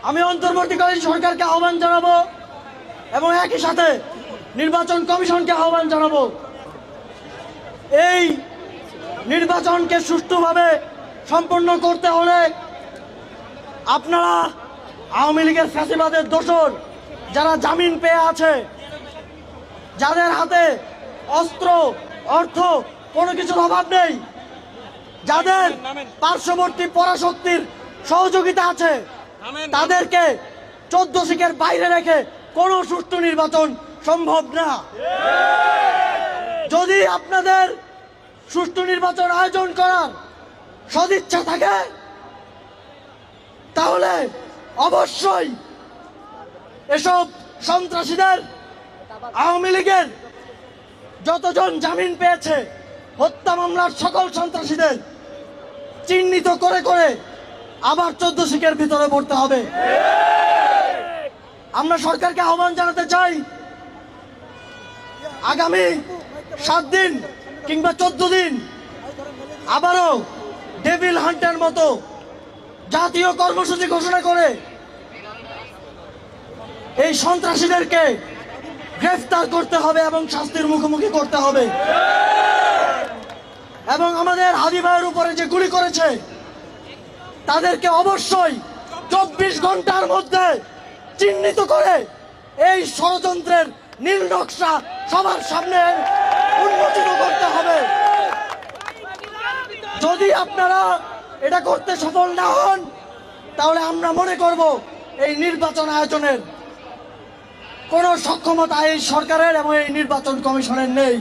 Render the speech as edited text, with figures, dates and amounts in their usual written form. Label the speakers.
Speaker 1: আমি অন্তর্বর্তীকালীন সরকারকে আহ্বান জানাবো এবং একই সাথে নির্বাচন কমিশনকে আহ্বান জানাবো, এই নির্বাচনকে সুষ্ঠুভাবে সম্পন্ন করতে হলে আপনারা আওয়ামী লীগের ফ্যাসিবাদের দোসর যারা জামিন পেয়ে আছে, যাদের হাতে অস্ত্র অর্থ কোনো কিছুর অভাব নেই, যাদের পার্শ্ববর্তী পরাশক্তির সহযোগিতা আছে, তাদেরকে 14 শিখের বাইরে রেখে কোনো সুষ্ঠু নির্বাচন সম্ভব না। যদি আপনাদের সুষ্ঠু নির্বাচন আয়োজন করার সদিচ্ছা থাকে তাহলে অবশ্যই এসব সন্ত্রাসীদের, আওয়ামী লীগের যতজন জামিন পেয়েছে হত্যা মামলার সকল সন্ত্রাসীদের চিহ্নিত করে করে আবার 14 শিখের ভিতরে পড়তে হবে। আমরা সরকারকে আহ্বান জানাতে চাই, আগামী 7 দিন কিংবা 14 দিন আবারও ডেভিল হান্টের মতো জাতীয় কর্মসূচি ঘোষণা করে এই সন্ত্রাসীদেরকে গ্রেফতার করতে হবে এবং শাস্তির মুখোমুখি করতে হবে। এবং আমাদের হাদি ভাইয়ের উপরে যে গুলি করেছে তাদেরকে অবশ্যই 24 ঘন্টার মধ্যে চিহ্নিত করে এই ষড়যন্ত্রের নীল নকশা সবার সামনে উন্মোচিত করতে হবে। যদি আপনারা এটা করতে সফল না হন তাহলে আমরা মনে করব এই নির্বাচন আয়োজনের কোনো সক্ষমতা এই সরকারের এবং এই নির্বাচন কমিশনের নেই।